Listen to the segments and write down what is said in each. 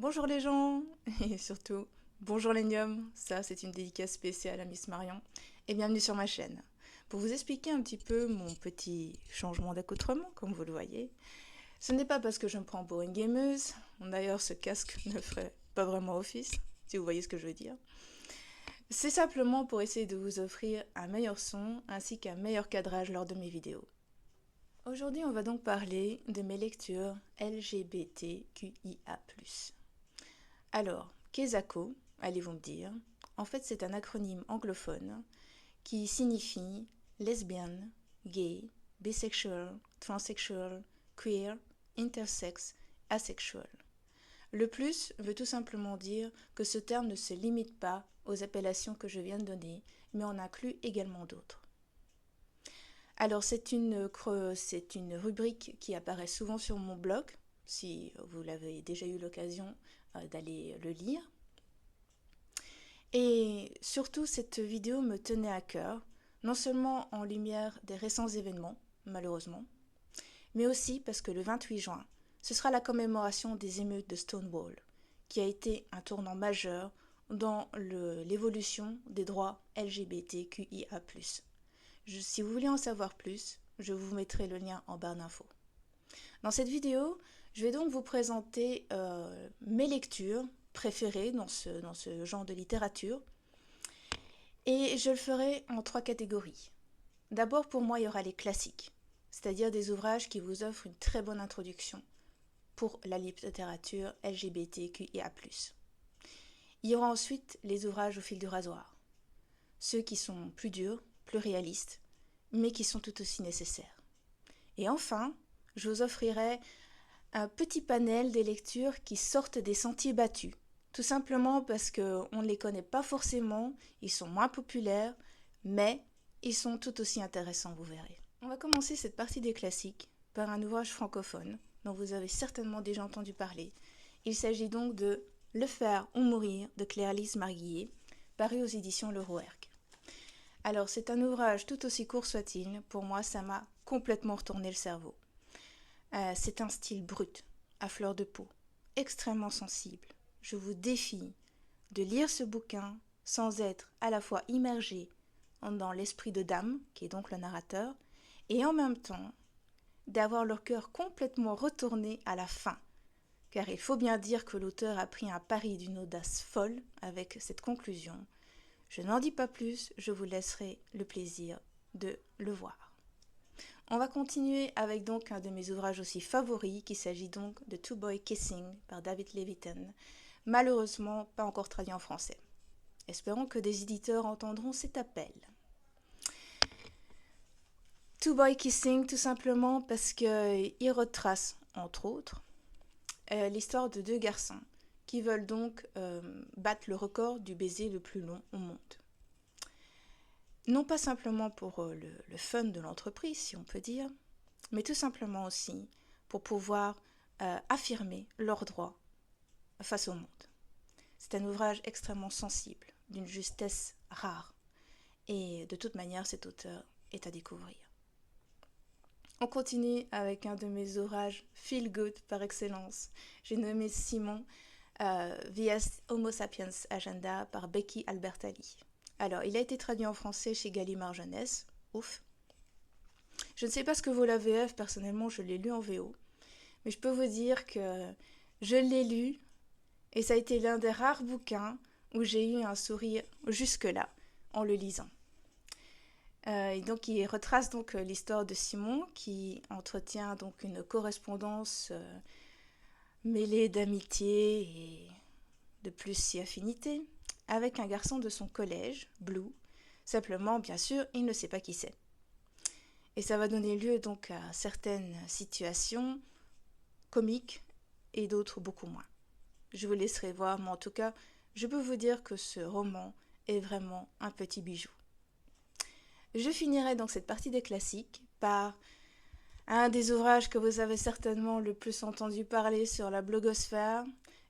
Bonjour les gens, et surtout, bonjour Lénium, ça c'est une dédicace spéciale à Miss Marion, et bienvenue sur ma chaîne. Pour vous expliquer un petit peu mon petit changement d'accoutrement, comme vous le voyez, ce n'est pas parce que je me prends pour une gameuse, d'ailleurs ce casque ne ferait pas vraiment office, si vous voyez ce que je veux dire. C'est simplement pour essayer de vous offrir un meilleur son ainsi qu'un meilleur cadrage lors de mes vidéos. Aujourd'hui, on va donc parler de mes lectures LGBTQIA+. Alors, Kesako, allez-vous me dire, en fait c'est un acronyme anglophone qui signifie lesbienne, gay, bisexual, transsexual, queer, intersex, asexual. Le plus veut tout simplement dire que ce terme ne se limite pas aux appellations que je viens de donner, mais en inclut également d'autres. Alors c'est une rubrique qui apparaît souvent sur mon blog, si vous l'avez déjà eu l'occasion d'aller le lire. Et surtout, cette vidéo me tenait à cœur, non seulement en lumière des récents événements, malheureusement, mais aussi parce que le 28 juin, ce sera la commémoration des émeutes de Stonewall, qui a été un tournant majeur dans l'évolution des droits LGBTQIA+. Si vous voulez en savoir plus, je vous mettrai le lien en barre d'infos. Dans cette vidéo, je vais donc vous présenter mes lectures préférées dans ce genre de littérature. Et je le ferai en 3 catégories. D'abord, pour moi, il y aura les classiques, c'est-à-dire des ouvrages qui vous offrent une très bonne introduction pour la littérature LGBTQIA+. Il y aura ensuite les ouvrages au fil du rasoir, ceux qui sont plus durs, plus réalistes, mais qui sont tout aussi nécessaires. Et enfin, je vous offrirai un petit panel des lectures qui sortent des sentiers battus. Tout simplement parce qu'on ne les connaît pas forcément, ils sont moins populaires, mais ils sont tout aussi intéressants, vous verrez. On va commencer cette partie des classiques par un ouvrage francophone dont vous avez certainement déjà entendu parler. Il s'agit donc de Le faire ou mourir de Claire-Lise Marguillet, paru aux éditions Le Rouergue. Alors c'est un ouvrage tout aussi court soit-il, pour moi ça m'a complètement retourné le cerveau. C'est un style brut, à fleur de peau, extrêmement sensible. Je vous défie de lire ce bouquin sans être à la fois immergé dans l'esprit de Dame, qui est donc le narrateur, et en même temps d'avoir le cœur complètement retourné à la fin. Car il faut bien dire que l'auteur a pris un pari d'une audace folle avec cette conclusion. Je n'en dis pas plus, je vous laisserai le plaisir de le voir. On va continuer avec donc un de mes ouvrages aussi favoris, qu'il s'agit donc de Two Boys Kissing par David Levitan, malheureusement pas encore traduit en français. Espérons que des éditeurs entendront cet appel. Two Boys Kissing, tout simplement parce qu'il retrace, entre autres, l'histoire de 2 garçons qui veulent donc battre le record du baiser le plus long au monde. Non pas simplement pour le fun de l'entreprise, si on peut dire, mais tout simplement aussi pour pouvoir affirmer leurs droits face au monde. C'est un ouvrage extrêmement sensible, d'une justesse rare, et de toute manière cet auteur est à découvrir. On continue avec un de mes ouvrages feel good par excellence. J'ai nommé Simon via Homo Sapiens Agenda par Becky Albertalli. Alors, il a été traduit en français chez Gallimard Jeunesse. Ouf. Je ne sais pas ce que vaut la VF, personnellement, je l'ai lu en VO. Mais je peux vous dire que je l'ai lu et ça a été l'un des rares bouquins où j'ai eu un sourire jusque-là en le lisant. Et donc, il retrace donc l'histoire de Simon qui entretient donc une correspondance mêlée d'amitié et de plus si affinité avec un garçon de son collège, Blue. Simplement, bien sûr, il ne sait pas qui c'est. Et ça va donner lieu donc à certaines situations comiques et d'autres beaucoup moins. Je vous laisserai voir, mais en tout cas, je peux vous dire que ce roman est vraiment un petit bijou. Je finirai donc cette partie des classiques par un des ouvrages que vous avez certainement le plus entendu parler sur la blogosphère.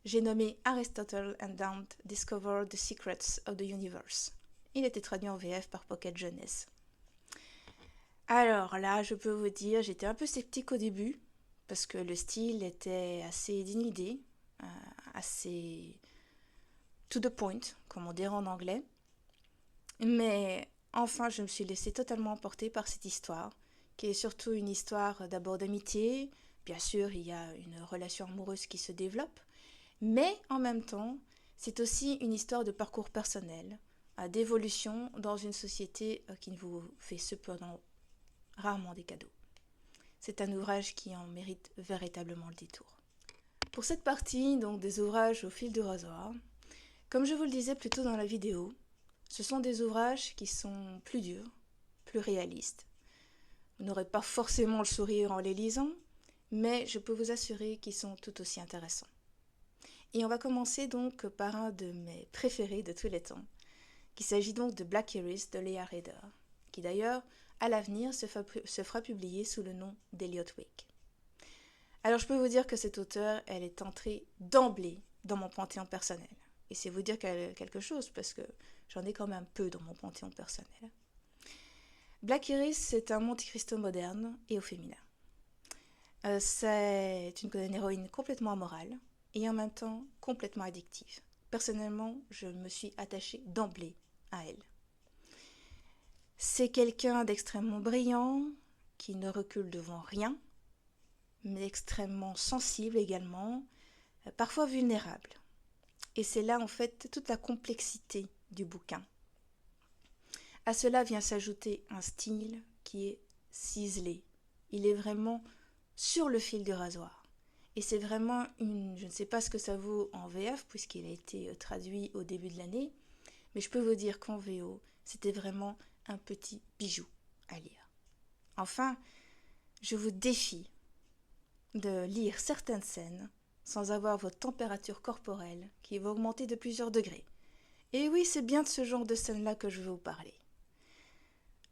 J'ai nommé Aristotle and Dante Discover the Secrets of the Universe. Il était traduit en VF par Pocket Jeunesse. Alors là, je peux vous dire, j'étais un peu sceptique au début, parce que le style était assez dénudé, assez to the point, comme on dirait en anglais. Mais enfin, je me suis laissée totalement emporter par cette histoire, qui est surtout une histoire d'abord d'amitié. Bien sûr, il y a une relation amoureuse qui se développe, mais en même temps, c'est aussi une histoire de parcours personnel, d'évolution dans une société qui ne vous fait cependant rarement des cadeaux. C'est un ouvrage qui en mérite véritablement le détour. Pour cette partie donc des ouvrages au fil du rasoir, comme je vous le disais plus tôt dans la vidéo, ce sont des ouvrages qui sont plus durs, plus réalistes. Vous n'aurez pas forcément le sourire en les lisant, mais je peux vous assurer qu'ils sont tout aussi intéressants. Et on va commencer donc par un de mes préférés de tous les temps. Il s'agit donc de Black Iris de Leah Rader, qui d'ailleurs, à l'avenir, se fera publier sous le nom d'Elliot Wake. Alors je peux vous dire que cette auteure, elle est entrée d'emblée dans mon panthéon personnel. Et c'est vous dire quelque chose, parce que j'en ai quand même peu dans mon panthéon personnel. Black Iris, c'est un Monte Cristo moderne et au féminin. C'est une héroïne complètement amorale et en même temps complètement addictive. Personnellement, je me suis attachée d'emblée à elle. C'est quelqu'un d'extrêmement brillant, qui ne recule devant rien, mais extrêmement sensible également, parfois vulnérable. Et c'est là en fait toute la complexité du bouquin. À cela vient s'ajouter un style qui est ciselé. Il est vraiment sur le fil du rasoir. Et c'est vraiment je ne sais pas ce que ça vaut en VF puisqu'il a été traduit au début de l'année, mais je peux vous dire qu'en VO, c'était vraiment un petit bijou à lire. Enfin, je vous défie de lire certaines scènes sans avoir votre température corporelle qui va augmenter de plusieurs degrés. Et oui, c'est bien de ce genre de scène-là que je veux vous parler.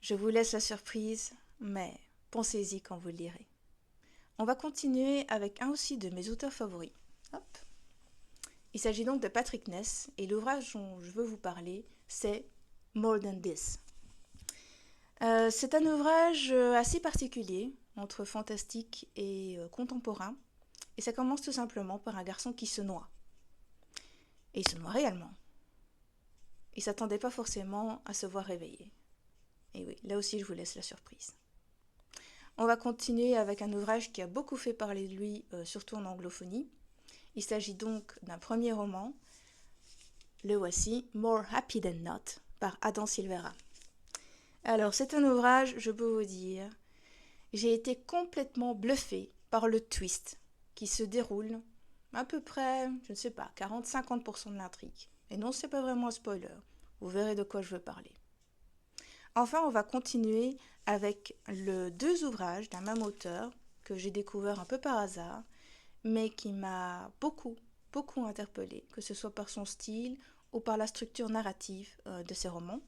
Je vous laisse la surprise, mais pensez-y quand vous le lirez. On va continuer avec un aussi de mes auteurs favoris. Hop. Il s'agit donc de Patrick Ness, et l'ouvrage dont je veux vous parler, c'est More Than This. C'est un ouvrage assez particulier, entre fantastique et contemporain, et ça commence tout simplement par un garçon qui se noie. Et il se noie réellement. Il ne s'attendait pas forcément à se voir réveillé. Et oui, là aussi je vous laisse la surprise. On va continuer avec un ouvrage qui a beaucoup fait parler de lui, surtout en anglophonie. Il s'agit donc d'un premier roman, le voici, More Happy Than Not, par Adam Silvera. Alors c'est un ouvrage, je peux vous dire, j'ai été complètement bluffée par le twist qui se déroule à peu près, je ne sais pas, 40-50% de l'intrigue. Et non, c'est pas vraiment un spoiler, vous verrez de quoi je veux parler. Enfin, on va continuer avec deux ouvrages d'un même auteur que j'ai découvert un peu par hasard, mais qui m'a beaucoup interpellée, que ce soit par son style ou par la structure narrative de ses romans.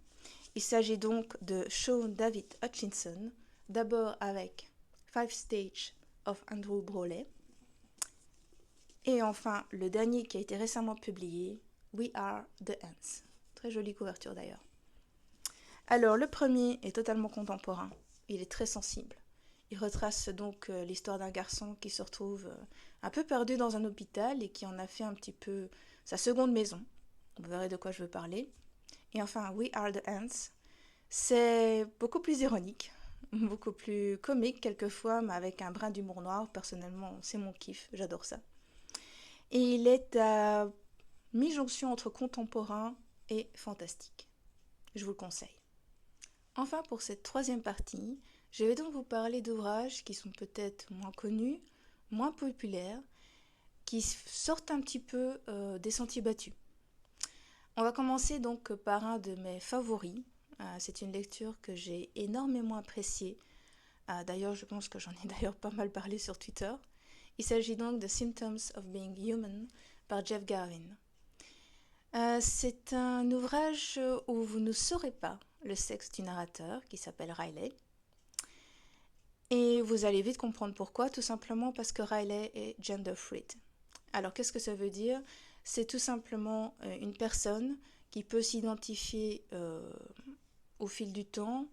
Il s'agit donc de Sean David Hutchinson, d'abord avec Five Stages of Andrew Broley, et enfin le dernier qui a été récemment publié, We Are the Ants. Très jolie couverture d'ailleurs. Alors, le premier est totalement contemporain. Il est très sensible. Il retrace donc l'histoire d'un garçon qui se retrouve un peu perdu dans un hôpital et qui en a fait un petit peu sa seconde maison. Vous verrez de quoi je veux parler. Et enfin, We Are the Ants. C'est beaucoup plus ironique, beaucoup plus comique quelquefois, mais avec un brin d'humour noir. Personnellement, c'est mon kiff, j'adore ça. Et il est à mi-jonction entre contemporain et fantastique. Je vous le conseille. Enfin, pour cette troisième partie, je vais donc vous parler d'ouvrages qui sont peut-être moins connus, moins populaires, qui sortent un petit peu des sentiers battus. On va commencer donc par un de mes favoris. C'est une lecture que j'ai énormément appréciée. D'ailleurs, je pense que j'en ai d'ailleurs pas mal parlé sur Twitter. Il s'agit donc de Symptoms of Being Human par Jeff Garvin. C'est un ouvrage où vous ne saurez pas le sexe du narrateur, qui s'appelle Riley. Et vous allez vite comprendre pourquoi, tout simplement parce que Riley est gender fluid. Alors qu'est-ce que ça veut dire? C'est tout simplement une personne qui peut s'identifier au fil du temps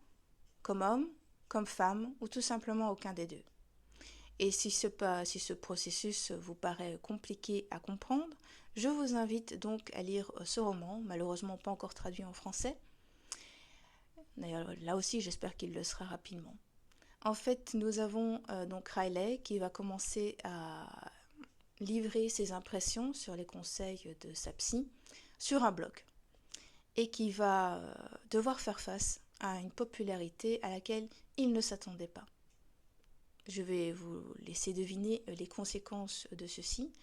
comme homme, comme femme, ou tout simplement aucun des deux. Et si ce processus vous paraît compliqué à comprendre, je vous invite donc à lire ce roman, malheureusement pas encore traduit en français. D'ailleurs, là aussi, j'espère qu'il le sera rapidement. En fait, nous avons donc Riley qui va commencer à livrer ses impressions sur les conseils de sa psy sur un blog et qui va devoir faire face à une popularité à laquelle il ne s'attendait pas. Je vais vous laisser deviner les conséquences de ceci,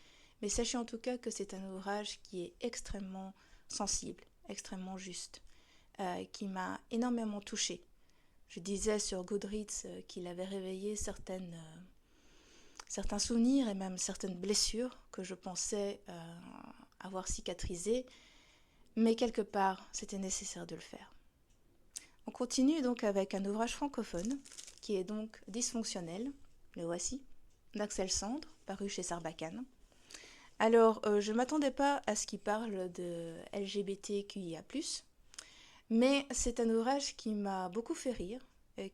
mais sachez en tout cas que c'est un ouvrage qui est extrêmement sensible, extrêmement juste, qui m'a énormément touchée. Je disais sur Goodreads qu'il avait réveillé certains souvenirs et même certaines blessures que je pensais avoir cicatrisées, mais quelque part, c'était nécessaire de le faire. On continue donc avec un ouvrage francophone qui est donc Dysfonctionnel, le voici, d'Axel Sandre, paru chez Sarbacane. Alors, je ne m'attendais pas à ce qu'il parle de LGBTQIA+, mais c'est un ouvrage qui m'a beaucoup fait rire,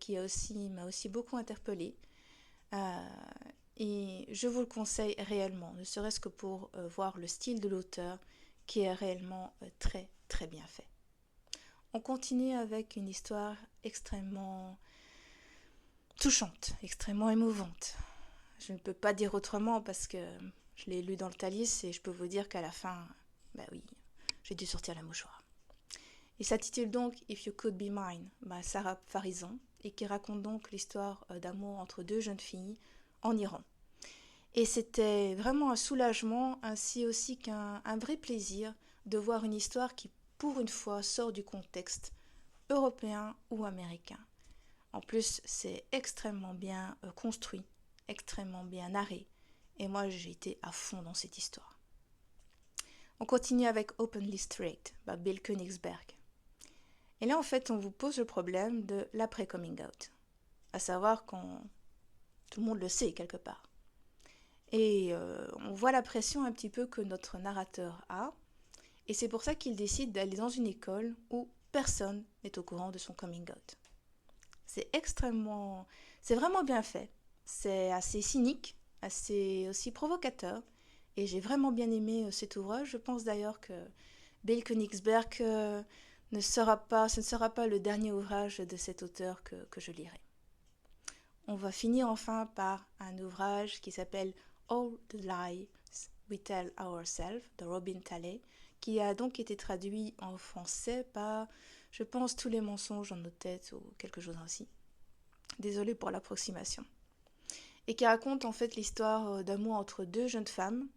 qui m'a aussi beaucoup interpellée. Et je vous le conseille réellement, ne serait-ce que pour voir le style de l'auteur qui est réellement très très bien fait. On continue avec une histoire extrêmement touchante, extrêmement émouvante. Je ne peux pas dire autrement parce que je l'ai lu dans le Thalys et je peux vous dire qu'à la fin, oui, j'ai dû sortir la mouchoir. Il s'intitule donc If You Could Be Mine, Sarah Farizan, et qui raconte donc l'histoire d'amour entre deux jeunes filles en Iran. Et c'était vraiment un soulagement, ainsi aussi qu'un vrai plaisir de voir une histoire qui, pour une fois, sort du contexte européen ou américain. En plus, c'est extrêmement bien construit, extrêmement bien narré, et moi j'ai été à fond dans cette histoire. On continue avec Openly Straight par Bill Königsberg. Et là, en fait, on vous pose le problème de l'après-coming out, à savoir quand tout le monde le sait quelque part. Et on voit la pression un petit peu que notre narrateur a, et c'est pour ça qu'il décide d'aller dans une école où personne n'est au courant de son coming out. C'est vraiment bien fait, c'est assez cynique, assez aussi provocateur, et j'ai vraiment bien aimé cet ouvrage. Je pense d'ailleurs que Bill Königsberg ce ne sera pas le dernier ouvrage de cet auteur que je lirai. On va finir enfin par un ouvrage qui s'appelle All the Lies We Tell Ourselves de Robin Talley, qui a donc été traduit en français par, je pense, Tous les mensonges dans nos têtes ou quelque chose ainsi. Désolée pour l'approximation. Et qui raconte en fait l'histoire d'amour entre deux jeunes femmes,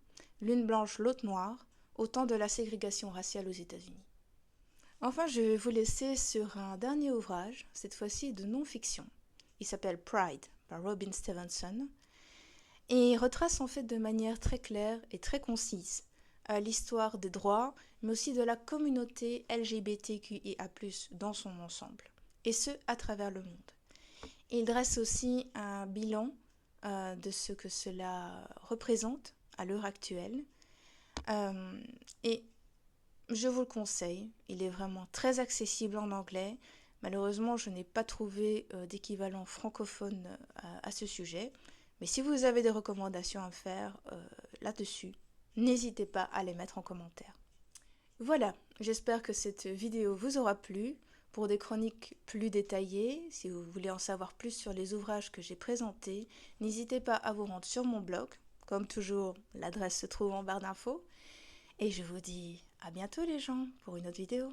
l'une blanche, l'autre noire, au temps de la ségrégation raciale aux États-Unis. Enfin, je vais vous laisser sur un dernier ouvrage, cette fois-ci de non-fiction. Il s'appelle Pride par Robin Stevenson et retrace en fait de manière très claire et très concise l'histoire des droits, mais aussi de la communauté LGBTQIA+, dans son ensemble, et ce, à travers le monde. Il dresse aussi un bilan de ce que cela représente à l'heure actuelle, et je vous le conseille, il est vraiment très accessible en anglais. Malheureusement, je n'ai pas trouvé d'équivalent francophone à ce sujet. Mais si vous avez des recommandations à faire là-dessus, n'hésitez pas à les mettre en commentaire. Voilà, j'espère que cette vidéo vous aura plu. Pour des chroniques plus détaillées, si vous voulez en savoir plus sur les ouvrages que j'ai présentés, n'hésitez pas à vous rendre sur mon blog. Comme toujours, l'adresse se trouve en barre d'infos. Et je vous dis à bientôt les gens pour une autre vidéo.